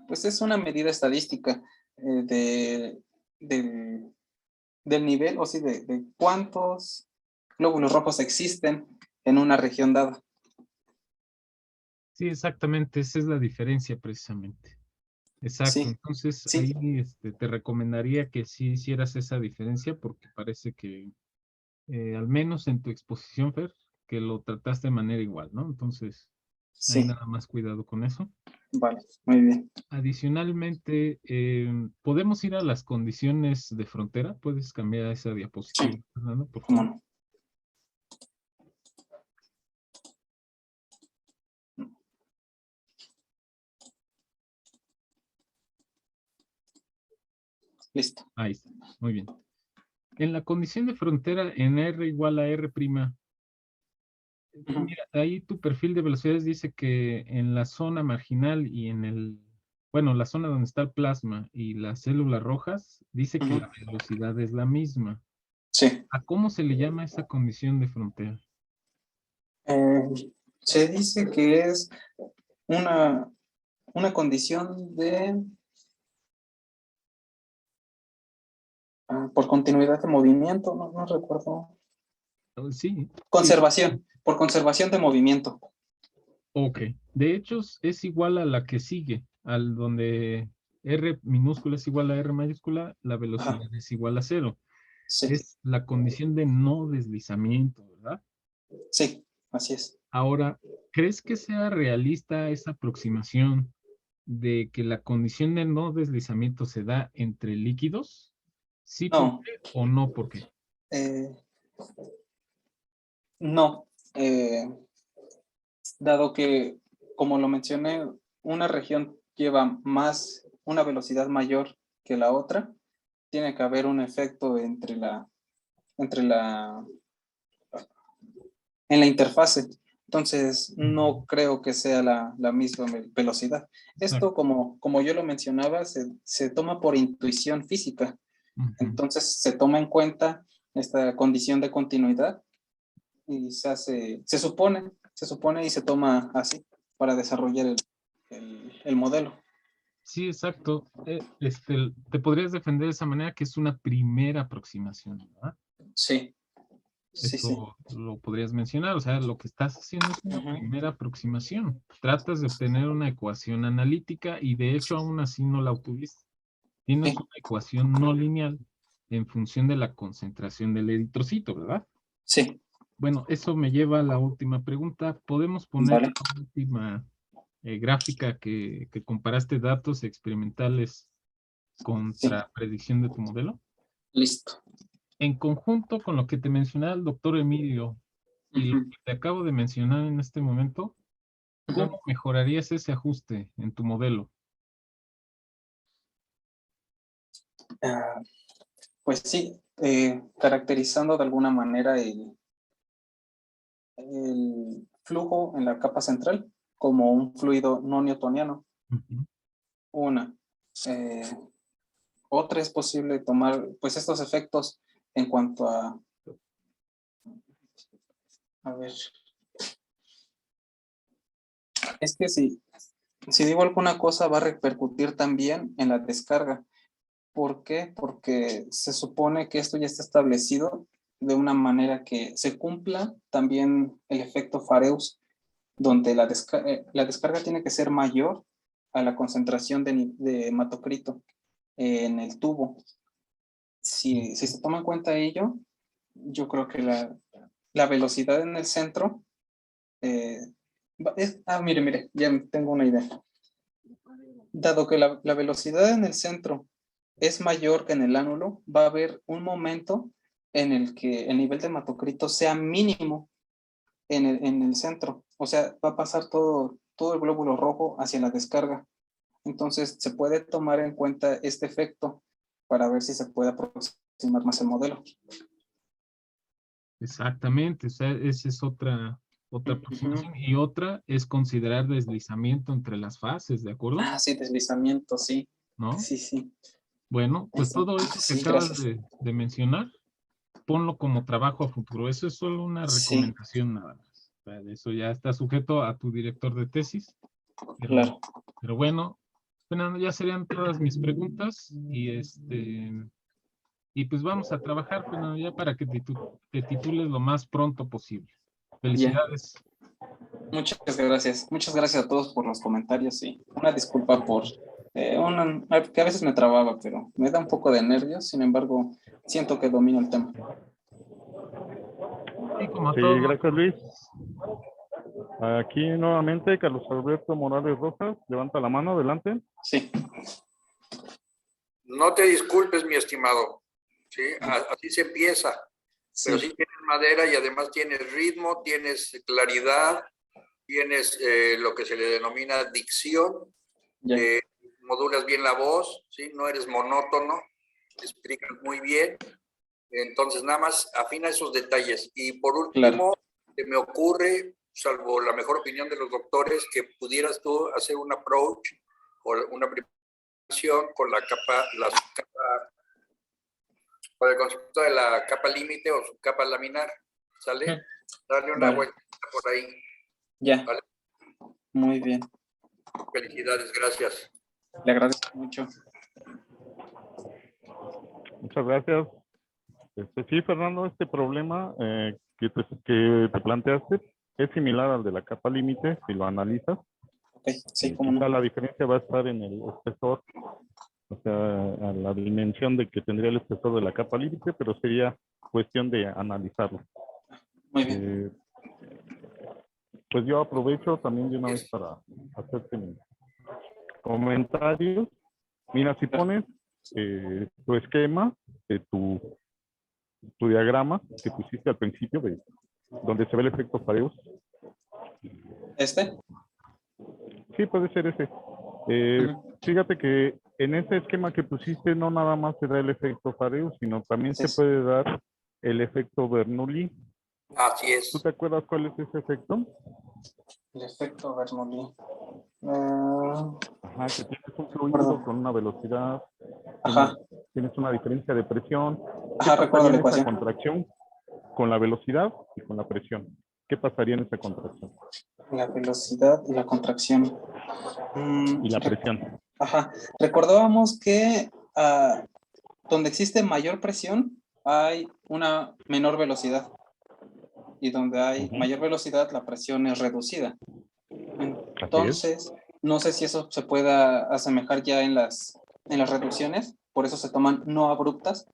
pues es una medida estadística del, del nivel, o sí, de cuántos glóbulos rojos existen en una región dada. Sí, exactamente, esa es la diferencia precisamente. Exacto, Sí, entonces sí, ahí te recomendaría que sí hicieras esa diferencia porque parece que, al menos en tu exposición, Fer, que lo trataste de manera igual, ¿no? Entonces, ahí sí. nada más cuidado con eso. Vale, muy bien. Adicionalmente, podemos ir a las condiciones de frontera. ¿Puedes cambiar esa diapositiva, Sí, Fernando, por cómo favor? no. Listo. Ahí está, muy bien. En la condición de frontera, en R igual a R', Ujú, mira, ahí tu perfil de velocidades dice que en la zona marginal y bueno, la zona donde está el plasma y las células rojas, dice que ujú. la velocidad es la misma. Sí. ¿A cómo se le llama esa condición de frontera? Se dice que es una, una condición de por continuidad de movimiento, no recuerdo. Oh, sí, sí, Conservación, por conservación de movimiento. ok. De hecho, es igual a la que sigue, al donde R minúscula es igual a R mayúscula, la Ajá, velocidad es igual a cero. sí, Es la condición de no deslizamiento, ¿verdad? sí, así es. Ahora, ¿crees que sea realista esa aproximación de que la condición de no deslizamiento se da entre líquidos? ¿Sí No. por qué o no por qué? No, dado que, como lo mencioné, una región lleva una velocidad mayor que la otra, tiene que haber un efecto en la interfase. Entonces, no creo que sea la misma velocidad. Esto, como yo lo mencionaba, se toma por intuición física. Entonces, se toma en cuenta esta condición de continuidad y se supone y se toma así para desarrollar el modelo. Sí, exacto. Te podrías defender de esa manera que es una primera aproximación, ¿verdad? Sí, sí, sí. Eso lo podrías mencionar, o sea, lo que estás haciendo es una primera aproximación. Tratas de obtener una ecuación analítica y de hecho aún así no la obtuviste. Tienes una ecuación no lineal en función de la concentración del eritrocito, ¿verdad? Sí. Bueno, eso me lleva a la última pregunta. ¿Podemos poner Vale. la última gráfica que comparaste datos experimentales contra predicción de tu modelo? Listo. En conjunto con lo que te mencionaba el doctor Emilio y lo que te acabo de mencionar en este momento, ¿cómo mejorarías ese ajuste en tu modelo? Pues sí, caracterizando de alguna manera el flujo en la capa central como un fluido no newtoniano. Una. Otra es posible tomar pues estos efectos en cuanto a ver, es que si digo alguna cosa va a repercutir también en la descarga. ¿Por qué? Porque se supone que esto ya está establecido de una manera que se cumpla también el efecto Fareus, donde la descarga tiene que ser mayor a la concentración de hematocrito en el tubo. Si se toma en cuenta ello, yo creo que la velocidad en el centro mire, ya tengo una idea. Dado que la velocidad en el centro es mayor que en el ánulo, va a haber un momento en el que el nivel de hematocrito sea mínimo en el centro. O sea, va a pasar todo el glóbulo rojo hacia la descarga. Entonces, se puede tomar en cuenta este efecto para ver si se puede aproximar más el modelo. Exactamente, o sea, esa es otra aproximación. Y otra es considerar deslizamiento entre las fases, ¿de acuerdo? Sí, deslizamiento, sí. ¿No? Sí, sí. Bueno, pues todo eso que acabas de mencionar, ponlo como trabajo a futuro. Eso es solo una recomendación nada más. O sea, eso ya está sujeto a tu director de tesis. Claro. Pero bueno, Fernando, ya serían todas mis preguntas y pues vamos a trabajar, Fernando, ya para que te titules lo más pronto posible. Felicidades. Muchas gracias. Muchas gracias a todos por los comentarios y una disculpa por que a veces me trababa, pero me da un poco de nervios. Sin embargo, siento que domino el tema. Sí, como a Sí, todos. gracias, Luis. Aquí nuevamente Carlos Alberto Morales Rojas, levanta la mano, adelante. Sí. No te disculpes, mi estimado. ¿Sí? Así se empieza. Sí. Pero sí tienes madera y además tienes ritmo, tienes claridad, tienes lo que se le denomina dicción, modulas bien la voz, ¿sí? No eres monótono, te explicas muy bien. Entonces, nada más afina esos detalles. Y por último, se me ocurre, salvo la mejor opinión de los doctores, que pudieras tú hacer un approach o una preparación con la capa, con el concepto de la capa límite o su capa laminar. ¿Sale? Dale una vuelta por ahí. Ya. ¿Vale? Muy bien. Felicidades, gracias. Le agradezco mucho. Muchas gracias. Sí, Fernando, este problema que te planteaste es similar al de la capa límite, si lo analizas. Sí, quizá la diferencia va a estar en el espesor, o sea, a la dimensión de que tendría el espesor de la capa límite, pero sería cuestión de analizarlo. Muy bien. Pues yo aprovecho también de una vez para hacerte mis comentarios. Mira, si pones tu esquema, tu diagrama que pusiste al principio, donde se ve el efecto Fareus. ¿Este? Sí, puede ser ese. Fíjate que en ese esquema que pusiste no nada más se da el efecto Fareus, sino también se puede dar el efecto Bernoulli. Así ¿Tú es. te acuerdas cuál es ese efecto? El efecto Bernoulli. Ajá, que tienes un fluido con una velocidad, Ajá, tienes una diferencia de presión. ¿Qué ajá, recuerdo pasaría la en esa ecuación. contracción con la velocidad y con la presión? ¿Qué pasaría en esa contracción? La velocidad y la contracción. Y la presión. Ajá, recordábamos que donde existe mayor presión hay una menor velocidad. Y donde hay mayor velocidad, la presión es reducida. Entonces, no sé si eso se pueda asemejar ya en las reducciones, por eso se toman no abruptas,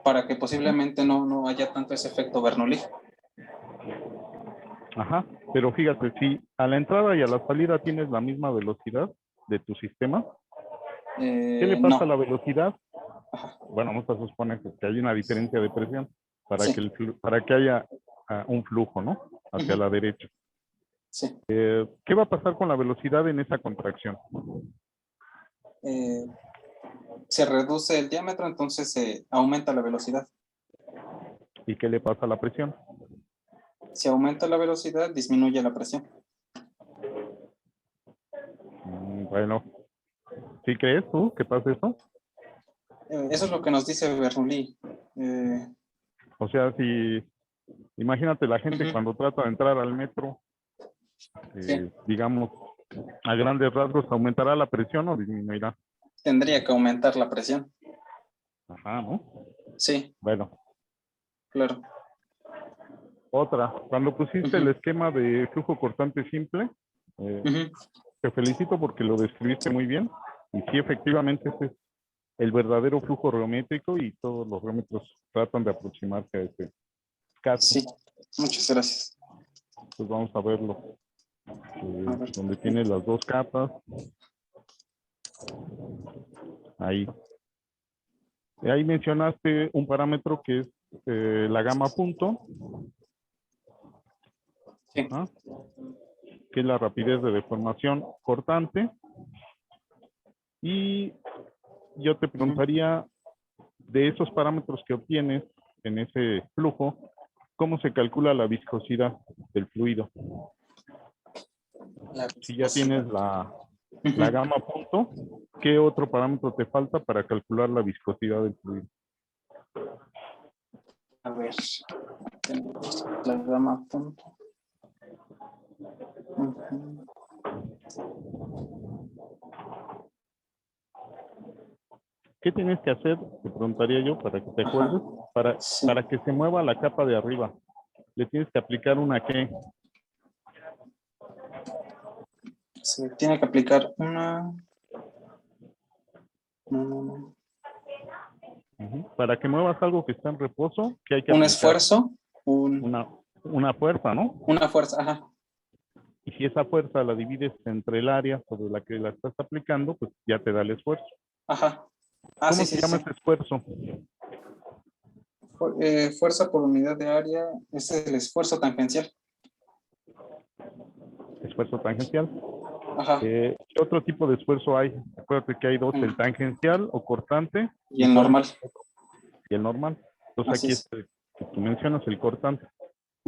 para que posiblemente no haya tanto ese efecto Bernoulli. Ajá, pero fíjate, si a la entrada y a la salida tienes la misma velocidad de tu sistema, ¿qué le pasa a la velocidad? Bueno, vamos a suponer que hay una diferencia de presión para, para que haya un flujo, ¿no? Hacia la derecha. Sí. ¿Qué va a pasar con la velocidad en esa contracción? Se reduce el diámetro, entonces se aumenta la velocidad. ¿Y qué le pasa a la presión? Si aumenta la velocidad, disminuye la presión. Bueno, ¿sí crees tú que pasa eso? Eso es lo que nos dice Bernoulli. O sea, si imagínate la gente cuando trata de entrar al metro, digamos, a grandes rasgos, ¿aumentará la presión o disminuirá? Tendría que aumentar la presión. Ajá, ¿no? Sí. Bueno. Claro. Otra, cuando pusiste el esquema de flujo cortante simple, te felicito porque lo describiste muy bien. Y sí, efectivamente, ese es el verdadero flujo geométrico y todos los geómetros tratan de aproximarse a ese caso. Sí, muchas gracias. Pues vamos a verlo. Donde tiene las dos capas. Ahí. Ahí mencionaste un parámetro que es la gama punto. Sí. Que es la rapidez de deformación cortante. Y yo te preguntaría, de esos parámetros que obtienes en ese flujo, ¿cómo se calcula la viscosidad del fluido? Si ya tienes la gama punto, ¿qué otro parámetro te falta para calcular la viscosidad del fluido? A ver, tenemos la gama punto. ¿Qué tienes que hacer? Te preguntaría yo para que te acuerdes. Para que se mueva la capa de arriba. Le tienes que aplicar una ¿qué? Se tiene que aplicar una... Para que muevas algo que está en reposo, ¿qué hay que un aplicar? Esfuerzo. Una fuerza, ¿no? Una fuerza, ajá. Y si esa fuerza la divides entre el área sobre la que la estás aplicando, pues ya te da el esfuerzo. Ajá. ¿Cómo se llama ese esfuerzo? Fuerza por unidad de área es el esfuerzo tangencial. Esfuerzo tangencial. Ajá. ¿Qué otro tipo de esfuerzo hay? Acuérdate que hay dos, el tangencial o cortante. Y el normal. Y el normal. Entonces Así aquí es. que tú mencionas el cortante.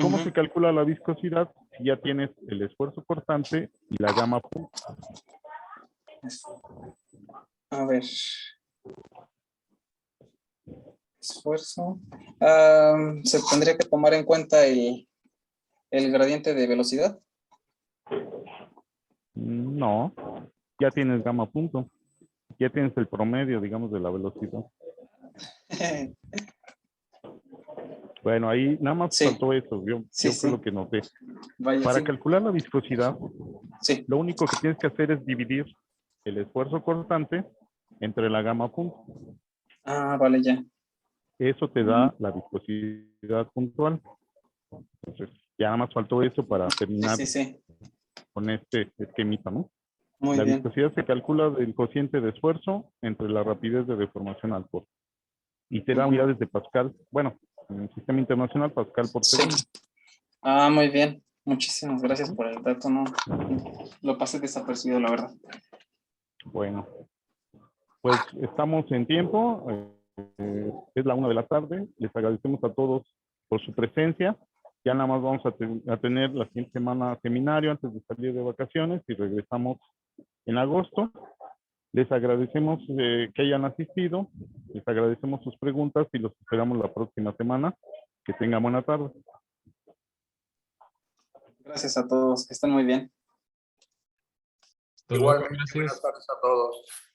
¿Cómo se calcula la viscosidad si ya tienes el esfuerzo cortante y la gama punto? A ver. Esfuerzo. Se tendría que tomar en cuenta el gradiente de velocidad. No, ya tienes gama punto. Ya tienes el promedio, digamos, de la velocidad. Bueno, ahí nada más faltó eso. Yo fue lo que noté. Para calcular la viscosidad, lo único que tienes que hacer es dividir el esfuerzo cortante entre la gama punto. Ah, vale, ya. Eso te da la viscosidad puntual. Entonces, ya nada más faltó eso para terminar con este esquemita, ¿no? Muy la bien. viscosidad se calcula del cociente de esfuerzo entre la rapidez de deformación al corte. y será unidades de Pascal, bueno, en el sistema internacional Pascal por Sí. segundo. Ah, muy bien. Muchísimas gracias por el dato, no lo pasé desapercibido, la verdad. Bueno, pues estamos en tiempo, es la 1 de la tarde, les agradecemos a todos por su presencia, ya nada más vamos a tener la siguiente semana seminario antes de salir de vacaciones y regresamos en agosto. Les agradecemos que hayan asistido, les agradecemos sus preguntas y los esperamos la próxima semana. Que tengan buena tarde. Gracias a todos, que estén muy bien. Hasta luego, Igualmente, gracias. buenas tardes a todos.